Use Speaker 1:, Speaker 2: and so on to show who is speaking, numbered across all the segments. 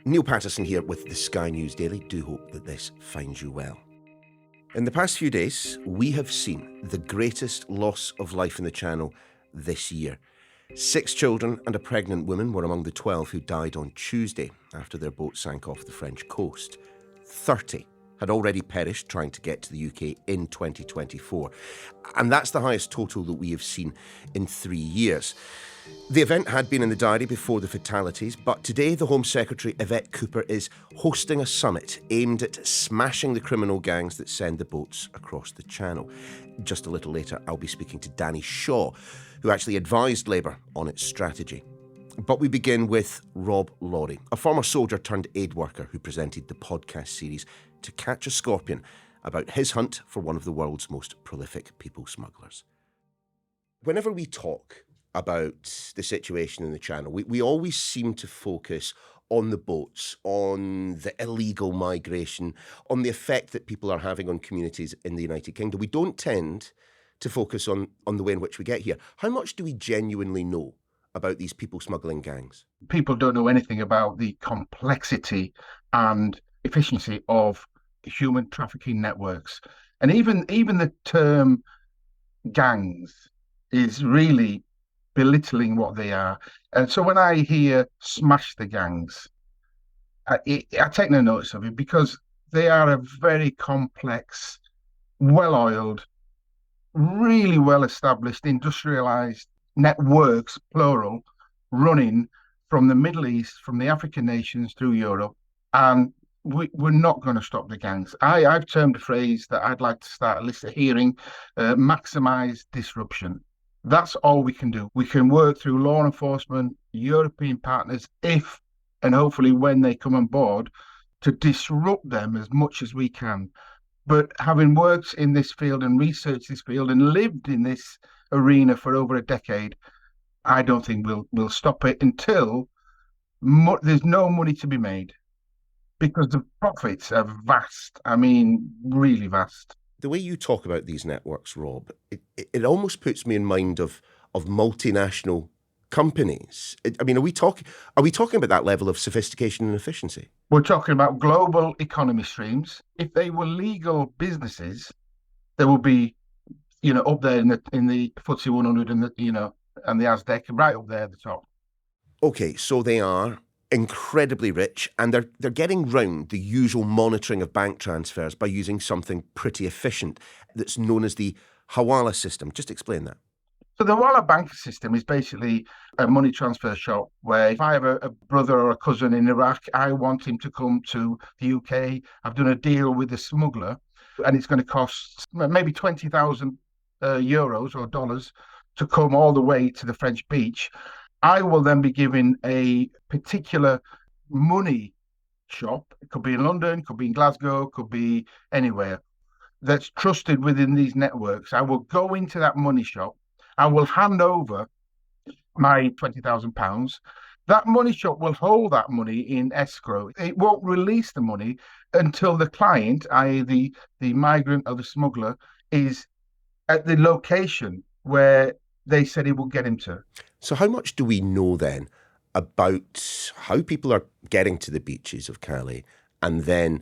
Speaker 1: Neil Paterson here with the Sky News Daily. Do hope that this finds you well. In the past few days, we have seen the greatest loss of life in the Channel this year. 6 children and a pregnant woman were among the 12 who died on Tuesday after their boat sank off the French coast. 30 had already perished trying to get to the UK in 2024. And that's the highest total that we have seen in 3 years. The event had been in the diary before the fatalities, but today the Home Secretary Yvette Cooper is hosting a summit aimed at smashing the criminal gangs that send the boats across the Channel. Just a little later, I'll be speaking to Danny Shaw, who actually advised Labour on its strategy. But we begin with Rob Lawrie, a former soldier turned aid worker who presented the podcast series To Catch a Scorpion about his hunt for one of the world's most prolific people smugglers. Whenever we talk about the situation in the Channel, we always seem to focus on the boats, on the illegal migration, on the effect that people are having on communities in the United Kingdom. We don't tend to focus on the way in which we get here. How much do we genuinely know about these people smuggling gangs?
Speaker 2: People don't know anything about the complexity and efficiency of human trafficking networks. And even the term gangs is really belittling what they are. And so when I hear smash the gangs, I take no notice of it, because they are a very complex, well-oiled, really well-established, industrialized networks, plural, running from the Middle East, from the African nations through Europe. And we're not going to stop the gangs. I've termed a phrase that I'd like to start a list of hearing, maximize disruption. That's all we can do. We can work through law enforcement, European partners, if and hopefully when they come on board, to disrupt them as much as we can. But having worked in this field and researched this field and lived in this arena for over a decade, I don't think we'll stop it until there's no money to be made, because the profits are vast. I mean, really vast.
Speaker 1: The way you talk about these networks, Rob, it almost puts me in mind of multinational companies. I mean, are we talking about that level of sophistication and efficiency?
Speaker 2: We're talking about global economy streams. If they were legal businesses, they would be, up there in the FTSE 100 and and the ASDAQ, right up there at the top.
Speaker 1: Okay, so they are incredibly rich, and they're getting round the usual monitoring of bank transfers by using something pretty efficient that's known as the Hawala system. Just explain that.
Speaker 2: So the Hawala banking system is basically a money transfer shop where if I have a brother or a cousin in Iraq, I want him to come to the UK. I've done a deal with a smuggler, and it's going to cost maybe 20,000 euros or dollars to come all the way to the French beach. I will then be given a particular money shop. It could be in London, could be in Glasgow, could be anywhere that's trusted within these networks. I will go into that money shop. I will hand over my £20,000. That money shop will hold that money in escrow. It won't release the money until the client, i.e. the migrant or the smuggler, is at the location where they said he will get him to.
Speaker 1: So how much do we know then about how people are getting to the beaches of Calais and then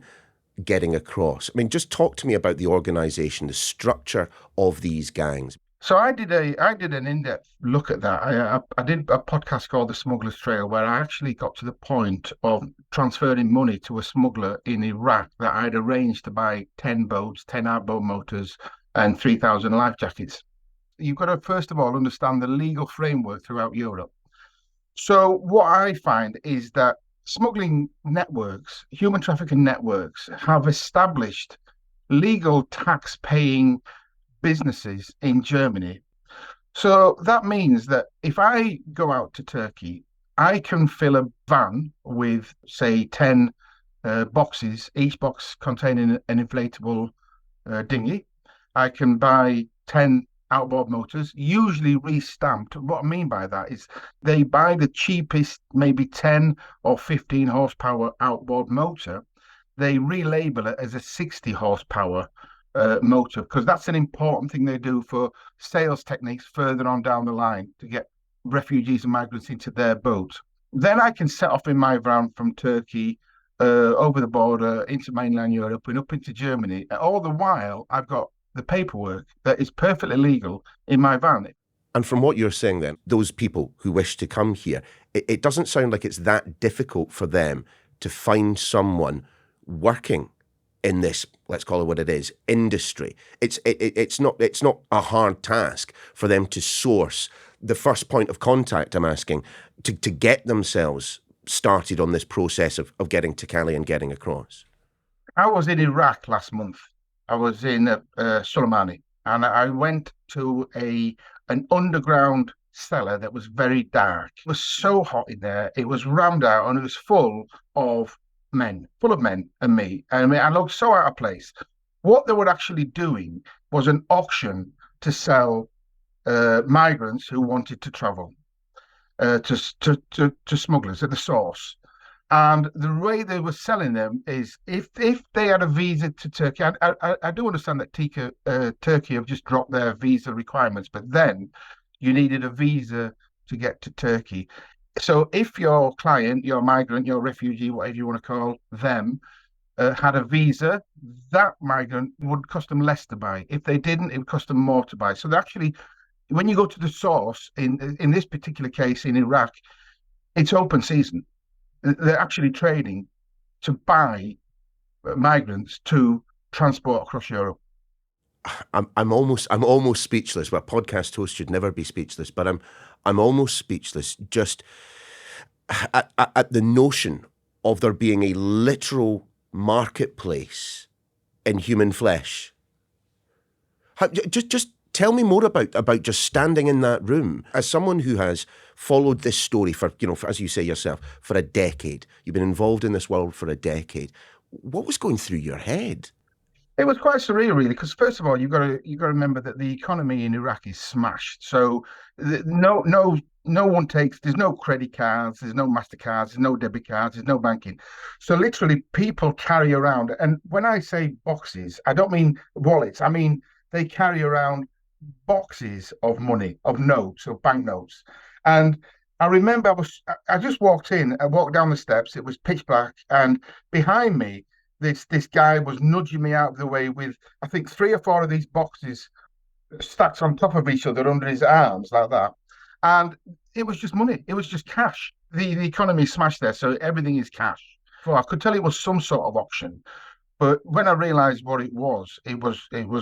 Speaker 1: getting across? I mean, just talk to me about the organisation, the structure of these gangs.
Speaker 2: So I did an in-depth look at that. I did a podcast called The Smugglers Trail, where I actually got to the point of transferring money to a smuggler in Iraq that I'd arranged to buy 10 boats, 10 outboard motors and 3,000 life jackets. You've got to, first of all, understand the legal framework throughout Europe. So what I find is that smuggling networks, human trafficking networks, have established legal tax-paying businesses in Germany. So that means that if I go out to Turkey, I can fill a van with, say, 10 boxes, each box containing an inflatable dinghy. I can buy 10 outboard motors, usually re-stamped. What I mean by that is they buy the cheapest, maybe 10 or 15 horsepower outboard motor. They relabel it as a 60 horsepower motor, because that's an important thing they do for sales techniques further on down the line to get refugees and migrants into their boat. Then I can set off in my van from Turkey, over the border into mainland Europe and up into Germany. All the while, I've got the paperwork that is perfectly legal in my van.
Speaker 1: And from what you're saying then, those people who wish to come here, it doesn't sound like it's that difficult for them to find someone working in this, let's call it what it is, industry. It's not a hard task for them to source the first point of contact, I'm asking, to get themselves started on this process of getting to Calais and getting across.
Speaker 2: I was in Iraq last month. I was in Soleimani, and I went to an underground cellar that was very dark. It was so hot in there. It was rammed out, and it was full of men and me. And I mean, I looked so out of place. What they were actually doing was an auction to sell migrants who wanted to travel to smugglers at the source. And the way they were selling them is if they had a visa to Turkey, I do understand that Turkey have just dropped their visa requirements, but then you needed a visa to get to Turkey. So if your client, your migrant, your refugee, whatever you want to call them, had a visa, that migrant would cost them less to buy. If they didn't, it would cost them more to buy. So they actually, when you go to the source, in this particular case in Iraq, it's open season. They're actually trading to buy migrants to transport across Europe.
Speaker 1: I'm almost speechless. Well, a podcast host should never be speechless, but I'm almost speechless just at the notion of there being a literal marketplace in human flesh. Just tell me more about just standing in that room. As someone who has followed this story for, as you say yourself, for a decade, you've been involved in this world for a decade. What was going through your head?
Speaker 2: It was quite surreal, really, because first of all, you got to remember that the economy in Iraq is smashed. So no one takes. There's no credit cards, there's no Mastercards, there's no debit cards, there's no banking. So literally, people carry around, and when I say boxes, I don't mean wallets. I mean they carry around boxes of money, of notes, of banknotes. And I remember I just walked in, I walked down the steps, it was pitch black, and behind me, this guy was nudging me out of the way with, I think, three or four of these boxes stacked on top of each other under his arms like that. And it was just money. It was just cash. The economy smashed there, so everything is cash. Well, I could tell it was some sort of auction. But when I realized what it was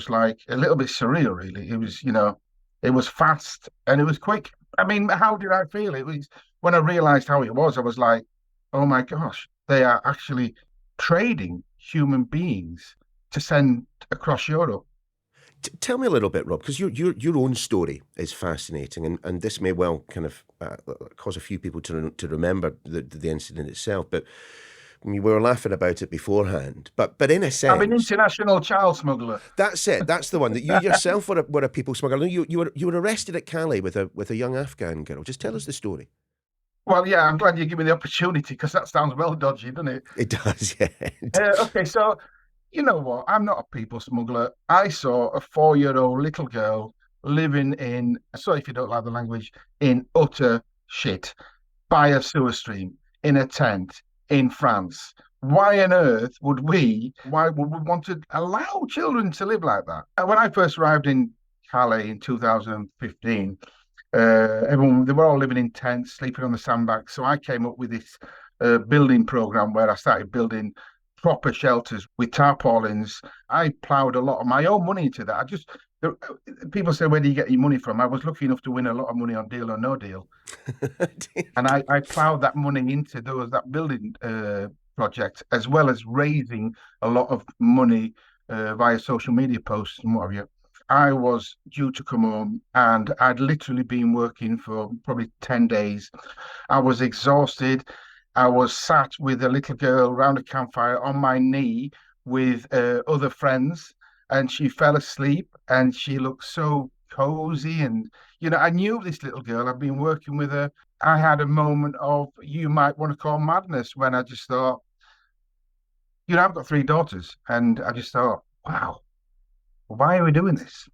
Speaker 2: like a little bit surreal, really. It was fast and it was quick. I mean, how did I feel? It was when I realized how it was, I was like, oh my gosh, they are actually trading human beings to send across Europe.
Speaker 1: Tell me a little bit, Rob, because your own story is fascinating, and this may well kind of cause a few people to remember the incident itself. But we were laughing about it beforehand. But in a sense,
Speaker 2: I'm an international child smuggler.
Speaker 1: that's it. That's the one that you yourself were a people smuggler. You were arrested at Calais with a young Afghan girl. Just tell us the story.
Speaker 2: Well, yeah, I'm glad you give me the opportunity because that sounds well dodgy, doesn't it?
Speaker 1: It does, yeah.
Speaker 2: Okay, so you know what? I'm not a people smuggler. I saw a 4-year-old little girl living in, sorry if you don't like the language, in utter shit by a sewer stream in a tent in France. Why would we want to allow children to live like that? When I first arrived in Calais in 2015, they were all living in tents, sleeping on the sandbags. So I came up with this building program where I started building proper shelters with tarpaulins. I ploughed a lot of my own money into that. People say, where do you get your money from? I was lucky enough to win a lot of money on Deal or No Deal. And I ploughed that money into that building project, as well as raising a lot of money via social media posts and what have you. I was due to come home and I'd literally been working for probably 10 days. I was exhausted. I was sat with a little girl around a campfire on my knee with other friends, and she fell asleep and she looked so cozy. And, I knew this little girl. I've been working with her. I had a moment of, you might want to call madness, when I just thought, I've got 3 daughters, and I just thought, wow, why are we doing this?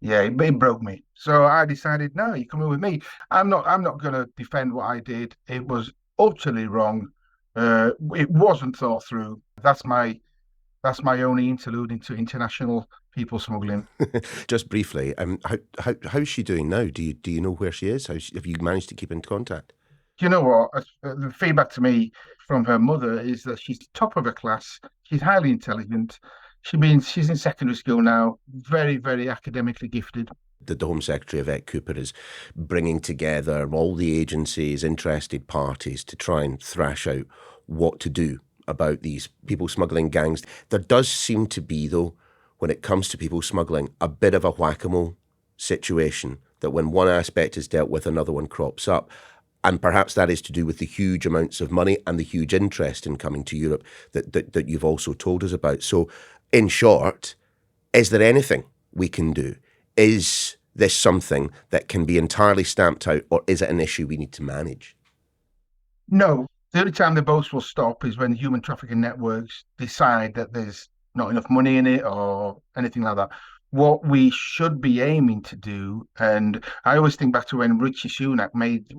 Speaker 2: Yeah, it broke me. So I decided, no, you're coming with me. I'm not going to defend what I did. It was utterly wrong. It wasn't thought through. That's my only interlude into international people smuggling.
Speaker 1: Just briefly, how's she doing now? Do you know where she is? Have you managed to keep in contact?
Speaker 2: You know what? The feedback to me from her mother is that she's top of her class. She's highly intelligent. She's in secondary school now, very, very academically gifted.
Speaker 1: The Home Secretary Yvette Cooper is bringing together all the agencies, interested parties to try and thrash out what to do about these people smuggling gangs. There does seem to be, though, when it comes to people smuggling, a bit of a whack-a-mole situation, that when one aspect is dealt with, another one crops up. And perhaps that is to do with the huge amounts of money and the huge interest in coming to Europe that you've also told us about. So, in short, is there anything we can do? Is this something that can be entirely stamped out, or is it an issue we need to manage?
Speaker 2: No, the only time the boats will stop is when human trafficking networks decide that there's not enough money in it or anything like that. What we should be aiming to do, and I always think back to when Richie Sunak made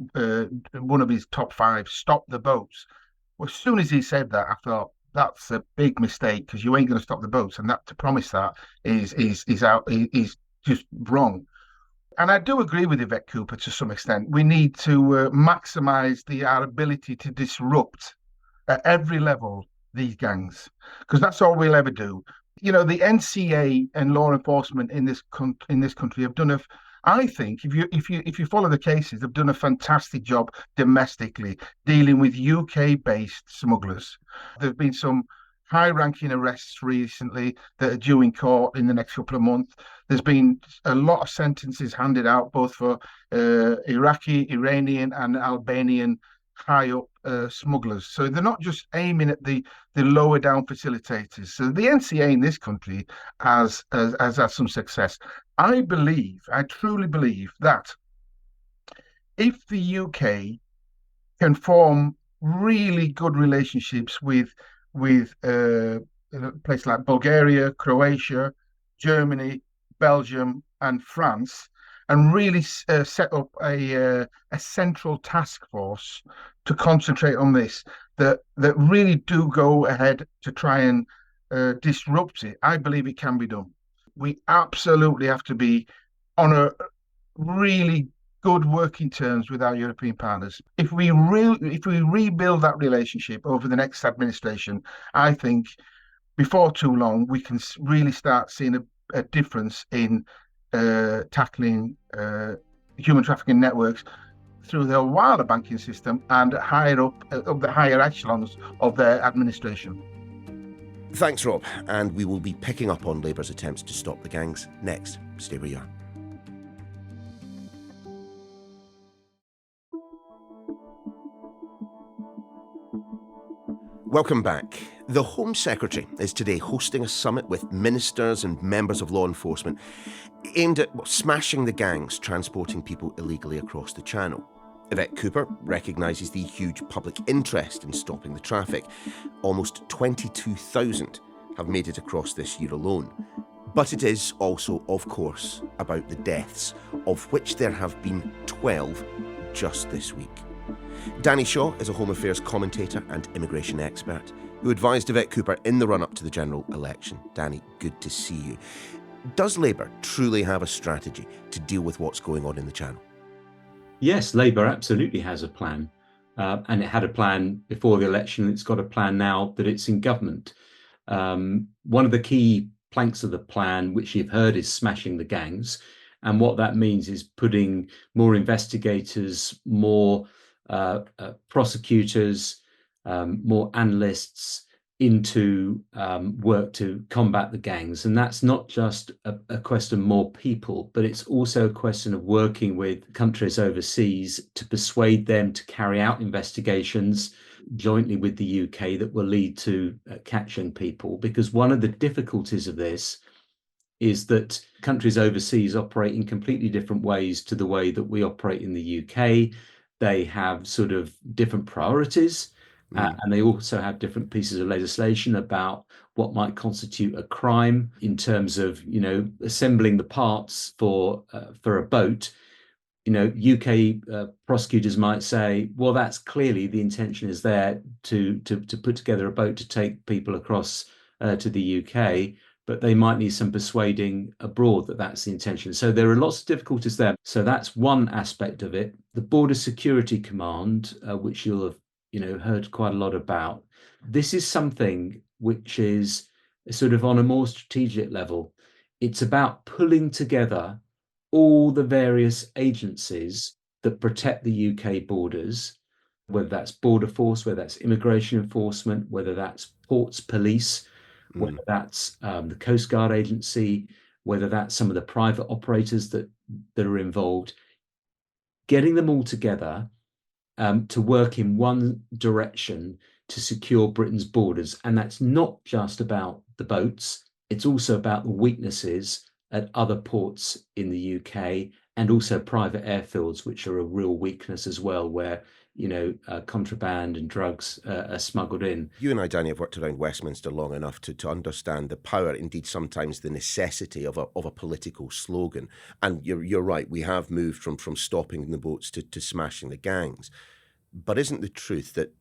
Speaker 2: one of his top five, stop the boats. Well, as soon as he said that, I thought that's a big mistake because you ain't going to stop the boats, and that to promise that is just wrong. And I do agree with Yvette Cooper to some extent. We need to maximize our ability to disrupt at every level these gangs, because that's all we'll ever do. You know, the NCA and law enforcement in this country have done I think if you follow the cases, they've done a fantastic job domestically dealing with UK-based smugglers. There've been some high-ranking arrests recently that are due in court in the next couple of months. There's been a lot of sentences handed out both for Iraqi, Iranian, and Albanian high up smugglers. So they're not just aiming at the lower down facilitators. So the NCA in this country has had some success. I truly believe that if the UK can form really good relationships with places like Bulgaria, Croatia, Germany, Belgium, and France, and really set up a central task force to concentrate on this, that really do go ahead to try and disrupt it. I believe it can be done. We absolutely have to be on a really good working terms with our European partners. If we rebuild that relationship over the next administration, I think before too long we can really start seeing a difference in tackling human trafficking networks through the wider banking system and higher up the higher echelons of their administration.
Speaker 1: Thanks, Rob. And we will be picking up on Labour's attempts to stop the gangs next. Stay where you are. Welcome back. The Home Secretary is today hosting a summit with ministers and members of law enforcement aimed at smashing the gangs transporting people illegally across the Channel. Yvette Cooper recognises the huge public interest in stopping the traffic. Almost 22,000 have made it across this year alone. But it is also, of course, about the deaths, of which there have been 12 just this week. Danny Shaw is a Home Affairs commentator and immigration expert who advised Yvette Cooper in the run-up to the general election. Danny, good to see you. Does Labour truly have a strategy to deal with what's going on in the Channel?
Speaker 3: Yes, Labour absolutely has a plan. And it had a plan before the election. It's got a plan now that it's in government. One of the key planks of the plan, which you've heard, is smashing the gangs. And what that means is putting more investigators, more prosecutors, more analysts into work to combat the gangs. And that's not just a question of more people, but it's also a question of working with countries overseas to persuade them to carry out investigations jointly with the UK that will lead to catching people. Because one of the difficulties of this is that countries overseas operate in completely different ways to the way that we operate in the UK. They have sort of different priorities. And they also have different pieces of legislation about what might constitute a crime in terms of, assembling the parts for a boat. UK prosecutors might say, well, that's clearly the intention is there to put together a boat to take people across to the UK, but they might need some persuading abroad that that's the intention. So there are lots of difficulties there. So that's one aspect of it. The Border Security Command, which you'll have heard quite a lot about. This is something which is sort of on a more strategic level. It's about pulling together all the various agencies that protect the UK borders, whether that's Border Force, whether that's immigration enforcement, whether that's Ports Police, whether that's the Coast Guard Agency, whether that's some of the private operators that are involved, getting them all together to work in one direction to secure Britain's borders. And that's not just about the boats, it's also about the weaknesses at other ports in the UK and also private airfields, which are a real weakness as well, where contraband and drugs are smuggled in.
Speaker 1: You and I, Danny, have worked around Westminster long enough to understand the power, indeed sometimes the necessity of a political slogan. And you're right, we have moved from stopping the boats to smashing the gangs. But isn't the truth that,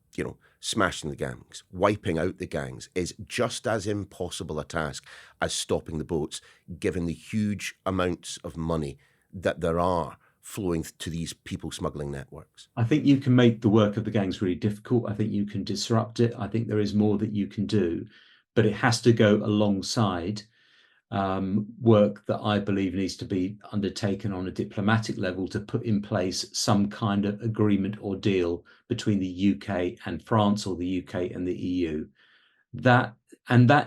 Speaker 1: smashing the gangs, wiping out the gangs is just as impossible a task as stopping the boats, given the huge amounts of money that there are flowing to these people smuggling networks?
Speaker 3: I think you can make the work of the gangs really difficult. I think you can disrupt it. I think there is more that you can do, but it has to go alongside work that I believe needs to be undertaken on a diplomatic level to put in place some kind of agreement or deal between the UK and France, or the UK and the EU. That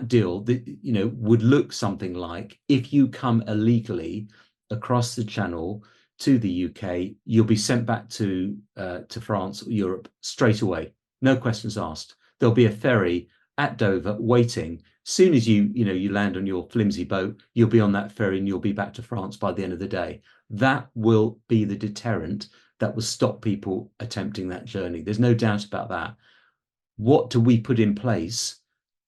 Speaker 3: deal, would look something like, if you come illegally across the Channel to the UK, you'll be sent back to France or Europe straight away, no questions asked. There'll be a ferry at Dover waiting. Soon as you land on your flimsy boat, you'll be on that ferry and you'll be back to France by the end of the day. That will be the deterrent that will stop people attempting that journey. There's no doubt about that. What do we put in place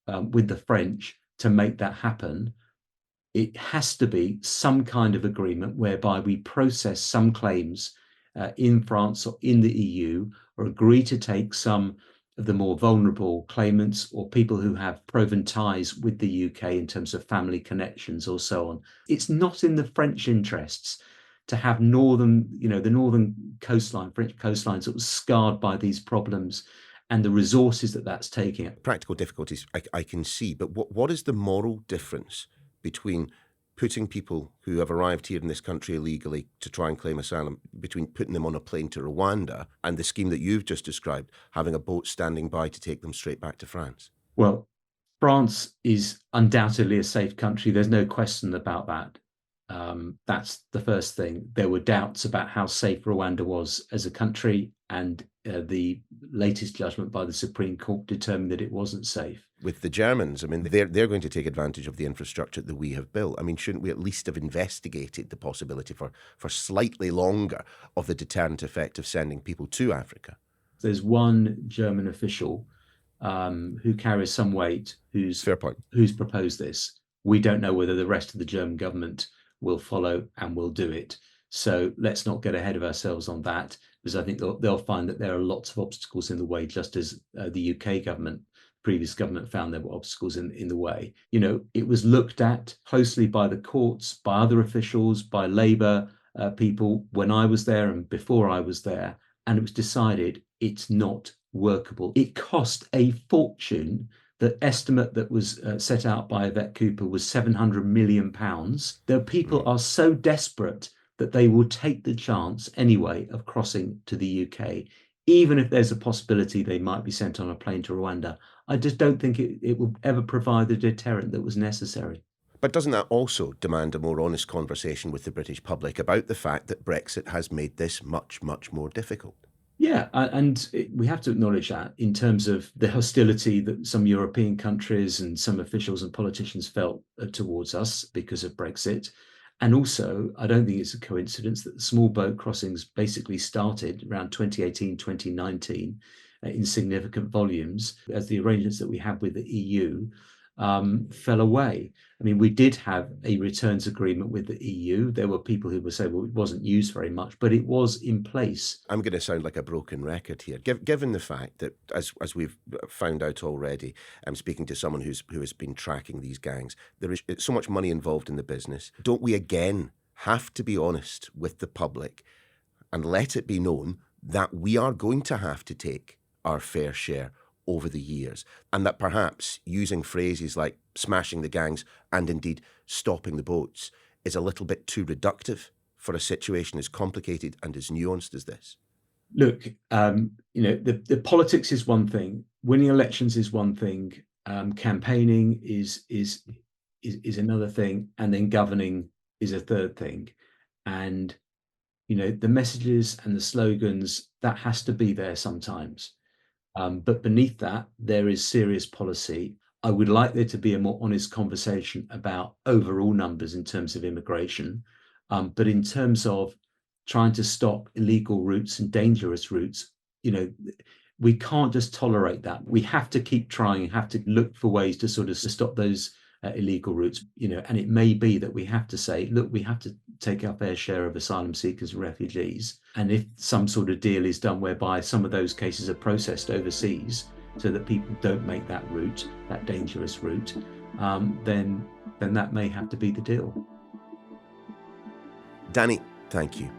Speaker 3: with the French to make that happen? It has to be some kind of agreement whereby we process some claims in France or in the EU, or agree to take some of the more vulnerable claimants or people who have proven ties with the UK in terms of family connections or so on. It's not in the French interests to have the northern coastline, French coastline, sort of scarred by these problems and the resources that's taking.
Speaker 1: Practical difficulties I can see, but what is the moral difference between putting people who have arrived here in this country illegally to try and claim asylum, between putting them on a plane to Rwanda and the scheme that you've just described, having a boat standing by to take them straight back to France?
Speaker 3: Well, France is undoubtedly a safe country. There's no question about that. That's the first thing. There were doubts about how safe Rwanda was as a country, and the latest judgment by the Supreme Court determined that it wasn't safe.
Speaker 1: With the Germans, I mean, they're going to take advantage of the infrastructure that we have built. I mean, shouldn't we at least have investigated the possibility for slightly longer of the deterrent effect of sending people to Africa?
Speaker 3: There's one German official who carries some weight who's proposed this. We don't know whether the rest of the German government will follow and will do it. So let's not get ahead of ourselves on that, because I think they'll find that there are lots of obstacles in the way, just as the UK government, previous government, found there were obstacles in the way. It was looked at closely by the courts, by other officials, by Labour people when I was there and before I was there, and it was decided it's not workable. It cost a fortune. The estimate that was set out by Yvette Cooper was £700 million. The people are so desperate that they will take the chance anyway of crossing to the UK, even if there's a possibility they might be sent on a plane to Rwanda. I just don't think it will ever provide the deterrent that was necessary.
Speaker 1: But doesn't that also demand a more honest conversation with the British public about the fact that Brexit has made this much, much more difficult?
Speaker 3: Yeah, and we have to acknowledge that in terms of the hostility that some European countries and some officials and politicians felt towards us because of Brexit. And also, I don't think it's a coincidence that the small boat crossings basically started around 2018, 2019 in significant volumes, as the arrangements that we have with the EU fell away. I mean, we did have a returns agreement with the EU. There were people who would say, well, it wasn't used very much, but it was in place.
Speaker 1: I'm going to sound like a broken record here. Given the fact that, as we've found out already, I'm speaking to someone who has been tracking these gangs, there is so much money involved in the business. Don't we again have to be honest with the public and let it be known that we are going to have to take our fair share over the years, and that perhaps using phrases like smashing the gangs and indeed stopping the boats is a little bit too reductive for a situation as complicated and as nuanced as this?
Speaker 3: Look, the politics is one thing, winning elections is one thing, campaigning is another thing, and then governing is a third thing. And the messages and the slogans, that has to be there sometimes. But beneath that, there is serious policy. I would like there to be a more honest conversation about overall numbers in terms of immigration. But in terms of trying to stop illegal routes and dangerous routes, we can't just tolerate that. We have to keep trying, have to look for ways to sort of stop those illegal routes, and it may be that we have to say, look, we have to take our fair share of asylum seekers and refugees. And if some sort of deal is done whereby some of those cases are processed overseas so that people don't make that route, that dangerous route, then that may have to be the deal.
Speaker 1: Danny, thank you.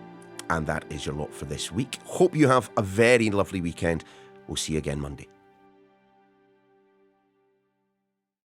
Speaker 1: And that is your lot for this week. Hope you have a very lovely weekend. We'll see you again Monday.